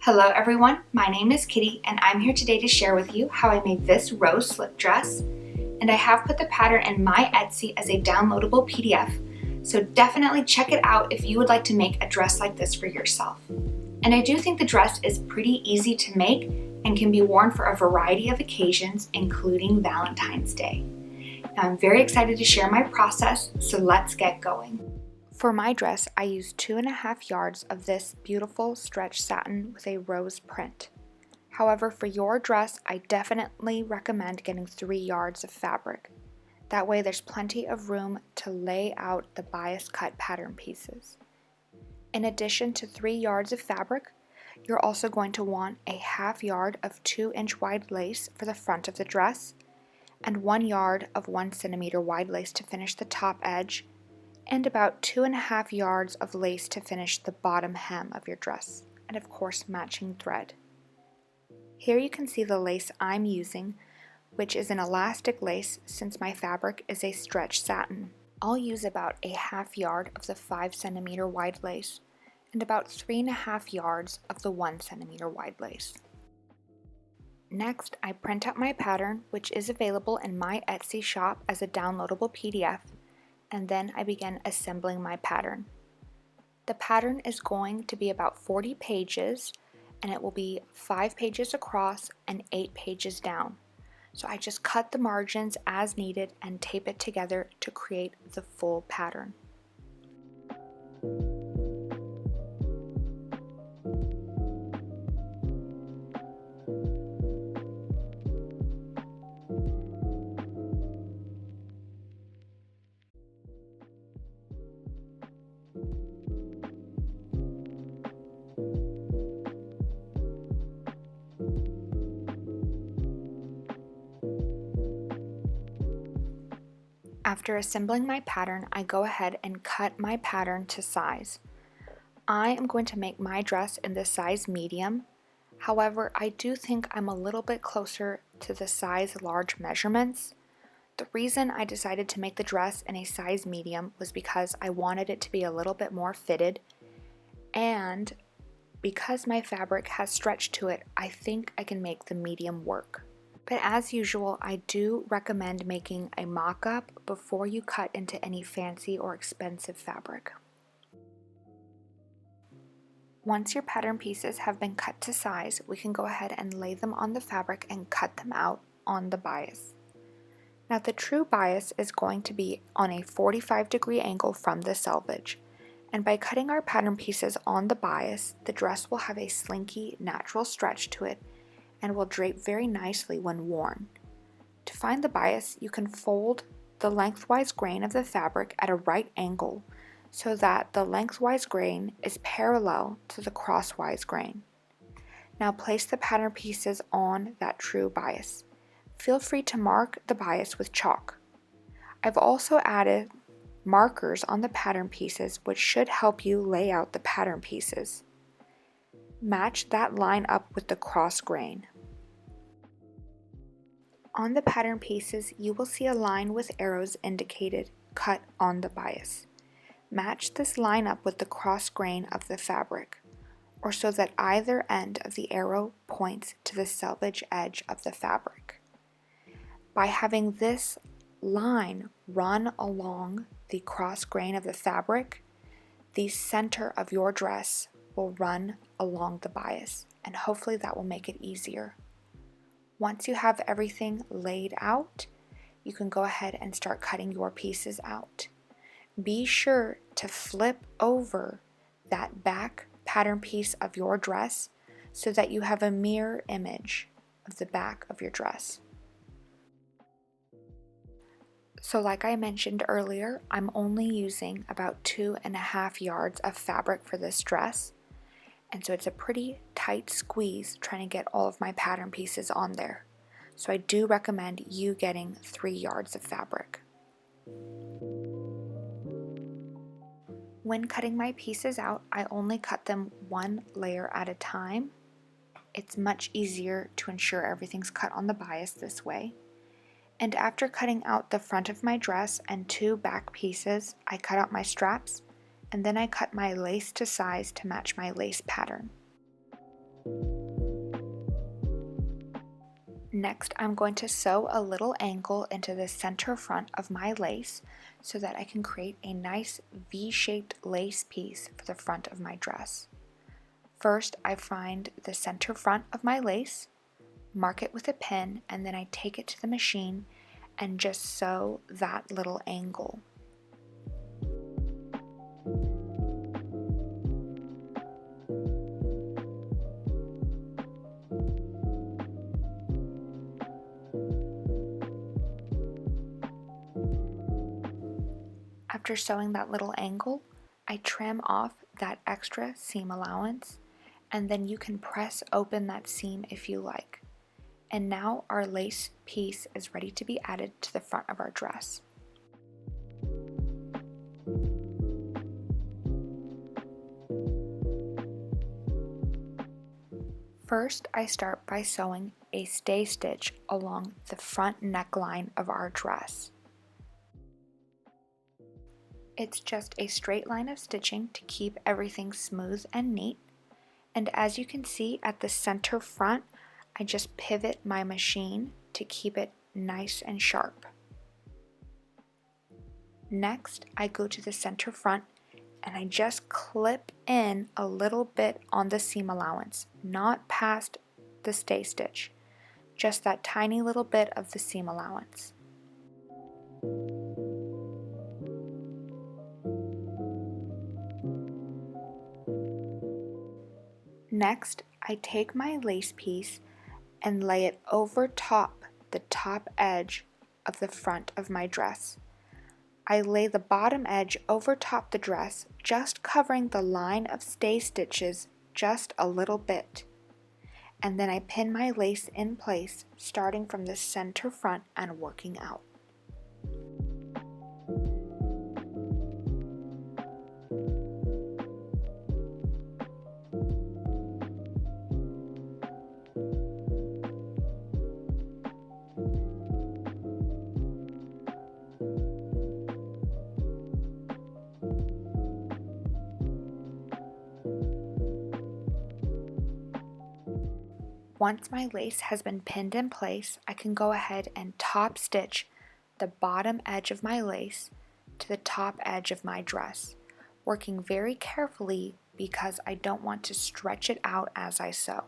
Hello everyone, my name is Kitty and I'm here today to share with you how I made this rose slip dress. And I have put the pattern in my Etsy as a downloadable PDF, so definitely check it out if you would like to make a dress like this for yourself. And I do think the dress is pretty easy to make and can be worn for a variety of occasions, including Valentine's Day. Now I'm very excited to share my process, so let's get going. For my dress, I used 2.5 yards of this beautiful stretch satin with a rose print. However, for your dress, I definitely recommend getting 3 yards of fabric. That way there's plenty of room to lay out the bias cut pattern pieces. In addition to 3 yards of fabric, you're also going to want a 1/2 yard of 2-inch wide lace for the front of the dress, and 1 yard of 1 centimeter wide lace to finish the top edge, and about 2.5 yards of lace to finish the bottom hem of your dress, and of course matching thread. Here you can see the lace I'm using, which is an elastic lace since my fabric is a stretch satin. I'll use about a 1/2 yard of the 5 centimeter wide lace and about 3.5 yards of the 1 centimeter wide lace. Next, I print out my pattern, which is available in my Etsy shop as a downloadable PDF, and then I began assembling my pattern. The pattern is going to be about 40 pages, and it will be 5 pages across and 8 pages down. So I just cut the margins as needed and tape it together to create the full pattern. After assembling my pattern, I go ahead and cut my pattern to size. I am going to make my dress in the size medium. However, I do think I'm a little bit closer to the size large measurements. The reason I decided to make the dress in a size medium was because I wanted it to be a little bit more fitted, and because my fabric has stretch to it, I think I can make the medium work. But as usual, I do recommend making a mock-up before you cut into any fancy or expensive fabric. Once your pattern pieces have been cut to size, we can go ahead and lay them on the fabric and cut them out on the bias. Now the true bias is going to be on a 45-degree angle from the selvage, and by cutting our pattern pieces on the bias, the dress will have a slinky, natural stretch to it and will drape very nicely when worn. To find the bias, you can fold the lengthwise grain of the fabric at a right angle so that the lengthwise grain is parallel to the crosswise grain. Now place the pattern pieces on that true bias. Feel free to mark the bias with chalk. I've also added markers on the pattern pieces, which should help you lay out the pattern pieces. Match that line up with the cross grain. On the pattern pieces, you will see a line with arrows indicated cut on the bias. Match this line up with the cross grain of the fabric, or so that either end of the arrow points to the selvage edge of the fabric. By having this line run along the cross grain of the fabric, the center of your dress will run along the bias, and hopefully that will make it easier. Once you have everything laid out, you can go ahead and start cutting your pieces out. Be sure to flip over that back pattern piece of your dress so that you have a mirror image of the back of your dress. So like I mentioned earlier, I'm only using about 2.5 yards of fabric for this dress. And so it's a pretty tight squeeze trying to get all of my pattern pieces on there. So I do recommend you getting 3 yards of fabric. When cutting my pieces out, I only cut them 1 layer at a time. It's much easier to ensure everything's cut on the bias this way. And after cutting out the front of my dress and 2 back pieces, I cut out my straps, and then I cut my lace to size to match my lace pattern. Next, I'm going to sew a little angle into the center front of my lace so that I can create a nice V-shaped lace piece for the front of my dress. First, I find the center front of my lace, mark it with a pin, and then I take it to the machine and just sew that little angle. After sewing that little angle, I trim off that extra seam allowance, and then you can press open that seam if you like. And now our lace piece is ready to be added to the front of our dress. First, I start by sewing a stay stitch along the front neckline of our dress. It's just a straight line of stitching to keep everything smooth and neat. And as you can see at the center front, I just pivot my machine to keep it nice and sharp. Next, I go to the center front and I just clip in a little bit on the seam allowance, not past the stay stitch, just that tiny little bit of the seam allowance. Next, I take my lace piece and lay it over top the top edge of the front of my dress. I lay the bottom edge over top the dress, just covering the line of stay stitches just a little bit. And then I pin my lace in place, starting from the center front and working out. Once my lace has been pinned in place, I can go ahead and top stitch the bottom edge of my lace to the top edge of my dress, working very carefully because I don't want to stretch it out as I sew.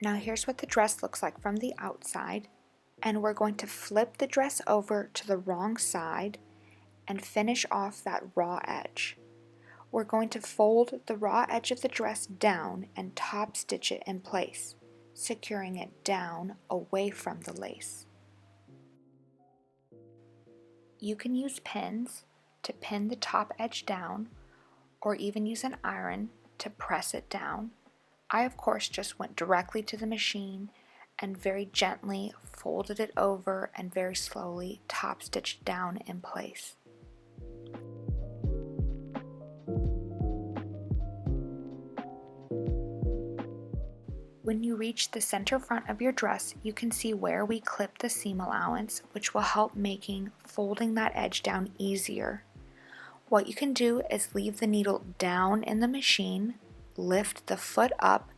Now here's what the dress looks like from the outside, and we're going to flip the dress over to the wrong side and finish off that raw edge. We're going to fold the raw edge of the dress down and top stitch it in place, securing it down away from the lace. You can use pins to pin the top edge down, or even use an iron to press it down. I, of course, just went directly to the machine and very gently folded it over and very slowly top stitched down in place. When you reach the center front of your dress, you can see where we clipped the seam allowance, which will help making folding that edge down easier. What you can do is leave the needle down in the machine, lift the foot up,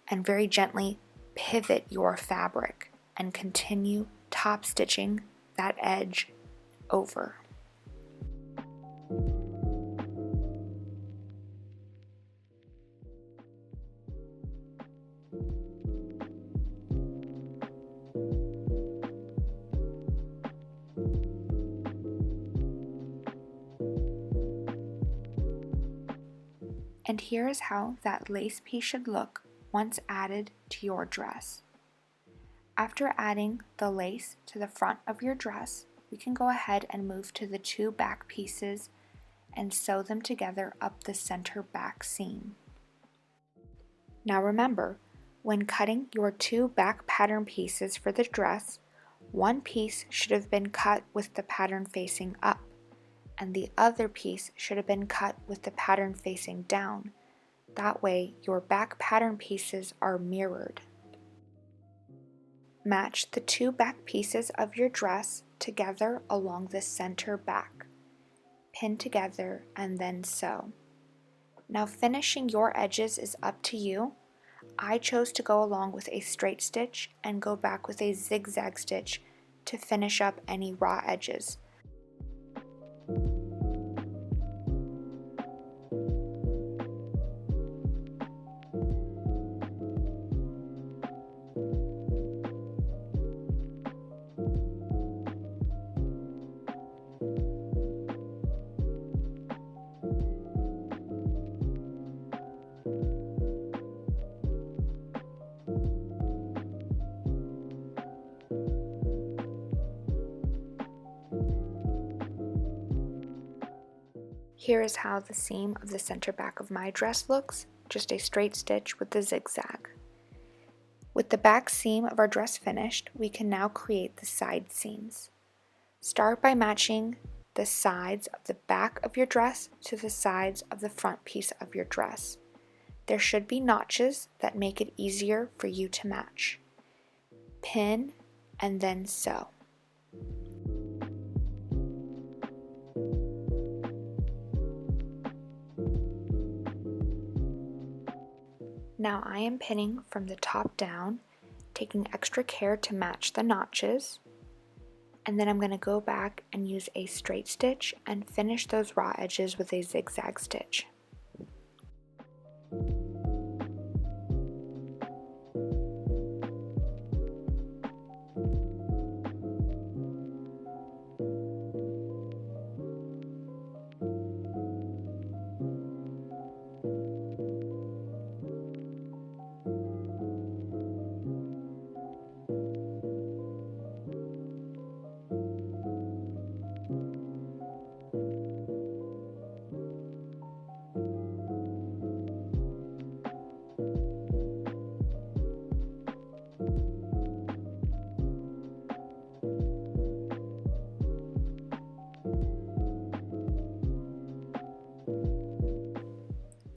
and very gently pivot your fabric and continue top stitching that edge over. And here is how that lace piece should look once added to your dress. After adding the lace to the front of your dress, we can go ahead and move to the two back pieces and sew them together up the center back seam. Now remember, When cutting your two back pattern pieces for the dress, one piece should have been cut with the pattern facing up, and the other piece should have been cut with the pattern facing down. That way, your back pattern pieces are mirrored. Match the two back pieces of your dress together along the center back. Pin together and then sew. Now finishing your edges is up to you. I chose to go along with a straight stitch and go back with a zigzag stitch to finish up any raw edges. Here is how the seam of the center back of my dress looks, just a straight stitch with the zigzag. With the back seam of our dress finished, we can now create the side seams. Start by matching the sides of the back of your dress to the sides of the front piece of your dress. There should be notches that make it easier for you to match. Pin and then sew. Now I am pinning from the top down, taking extra care to match the notches, and then I'm going to go back and use a straight stitch and finish those raw edges with a zigzag stitch.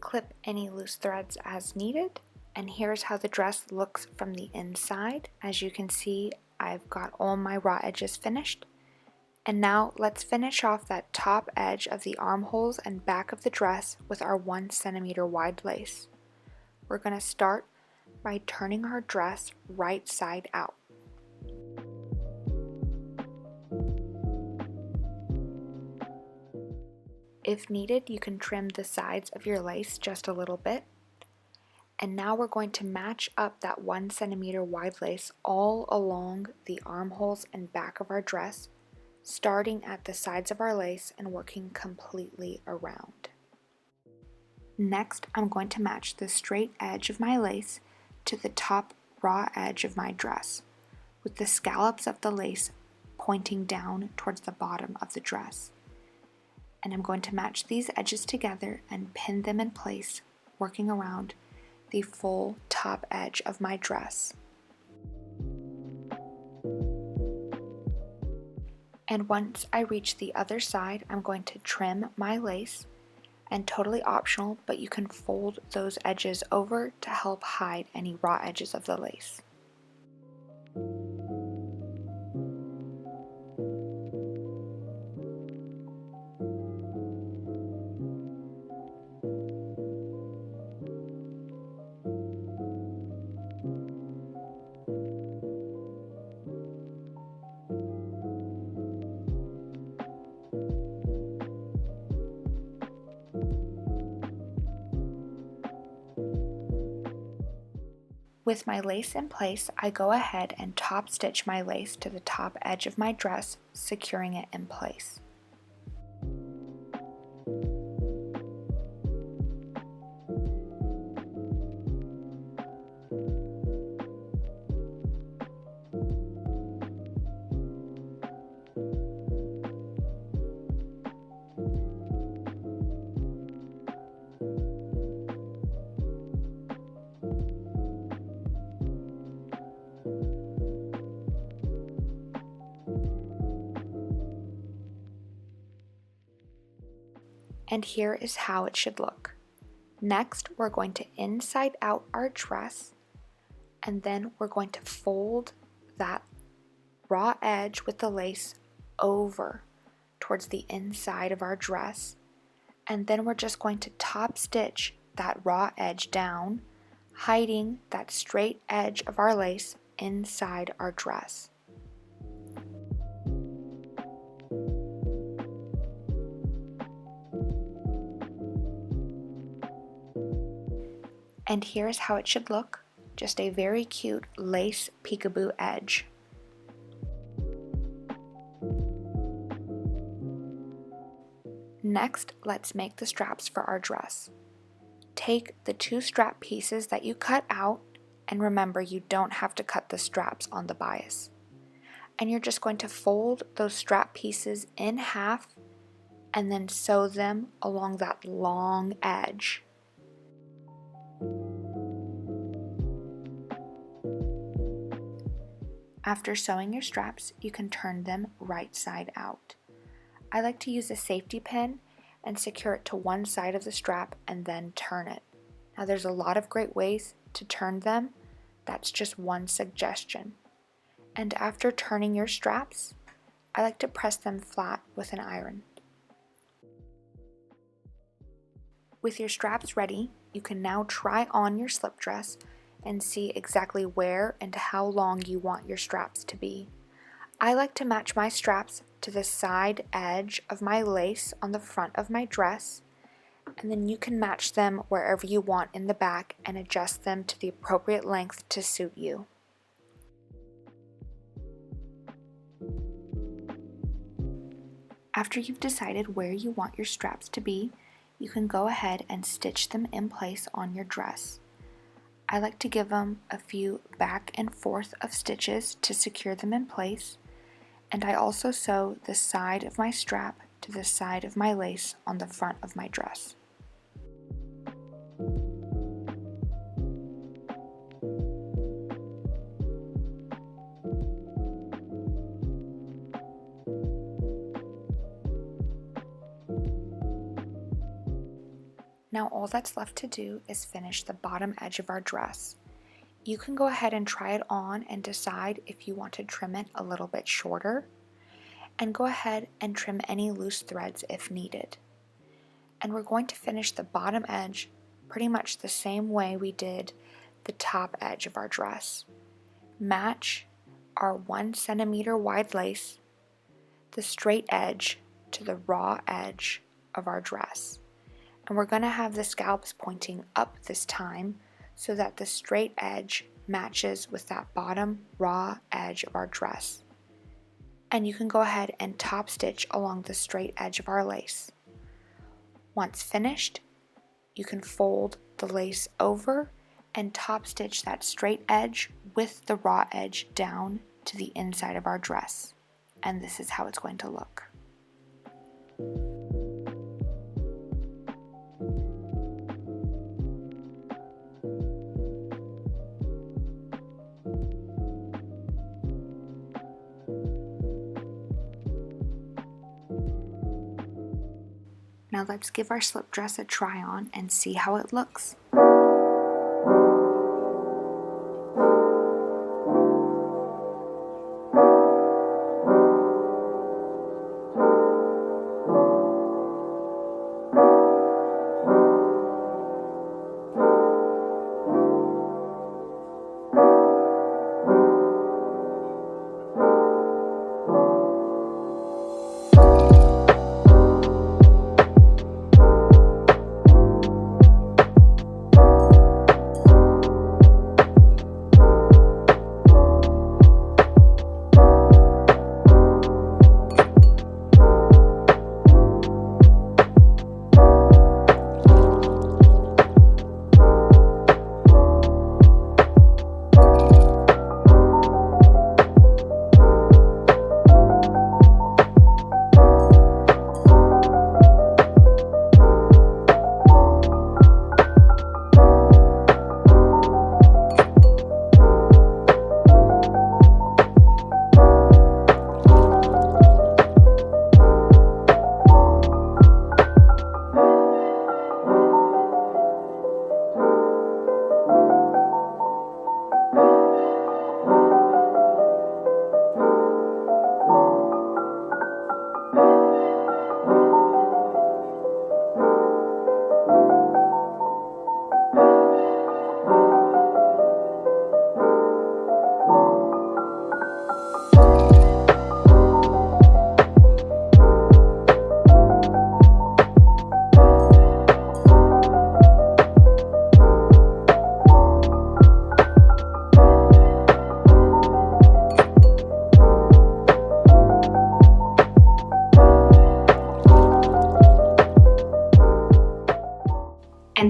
Clip any loose threads as needed, and here's how the dress looks from the inside. As you can see, I've got all my raw edges finished. And now let's finish off that top edge of the armholes and back of the dress with our 1 centimeter wide lace. We're going to start by turning our dress right side out. If needed, you can trim the sides of your lace just a little bit. And now we're going to match up that 1 centimeter wide lace all along the armholes and back of our dress, starting at the sides of our lace and working completely around. Next, I'm going to match the straight edge of my lace to the top raw edge of my dress, with the scallops of the lace pointing down towards the bottom of the dress. And I'm going to match these edges together and pin them in place, working around the full top edge of my dress. And once I reach the other side, I'm going to trim my lace, and totally optional, but you can fold those edges over to help hide any raw edges of the lace. With my lace in place, I go ahead and top stitch my lace to the top edge of my dress, securing it in place. And here is how it should look. Next, we're going to inside out our dress, and then we're going to fold that raw edge with the lace over towards the inside of our dress, and then we're just going to top stitch that raw edge down, hiding that straight edge of our lace inside our dress. And here's how it should look, just a very cute lace peekaboo edge. Next, let's make the straps for our dress. Take the 2 strap pieces that you cut out, and remember you don't have to cut the straps on the bias. And you're just going to fold those strap pieces in half and then sew them along that long edge. After sewing your straps, you can turn them right side out. I like to use a safety pin and secure it to one side of the strap and then turn it. Now there's a lot of great ways to turn them. That's just one suggestion. And after turning your straps, I like to press them flat with an iron. With your straps ready, you can now try on your slip dress and see exactly where and how long you want your straps to be. I like to match my straps to the side edge of my lace on the front of my dress, and then you can match them wherever you want in the back and adjust them to the appropriate length to suit you. After you've decided where you want your straps to be, you can go ahead and stitch them in place on your dress. I like to give them a few back and forth of stitches to secure them in place, and I also sew the side of my strap to the side of my lace on the front of my dress. Now all that's left to do is finish the bottom edge of our dress. You can go ahead and try it on and decide if you want to trim it a little bit shorter, and go ahead and trim any loose threads if needed. And we're going to finish the bottom edge pretty much the same way we did the top edge of our dress. Match our 1 centimeter wide lace, the straight edge to the raw edge of our dress. And we're going to have the scallops pointing up this time so that the straight edge matches with that bottom raw edge of our dress. And you can go ahead and top stitch along the straight edge of our lace. Once finished, you can fold the lace over and top stitch that straight edge with the raw edge down to the inside of our dress. And this is how it's going to look. Now let's give our slip dress a try on and see how it looks.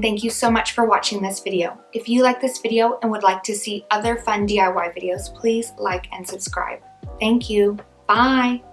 And thank you so much for watching this video. If you like this video and would like to see other fun DIY videos, please like and subscribe. Thank you. Bye.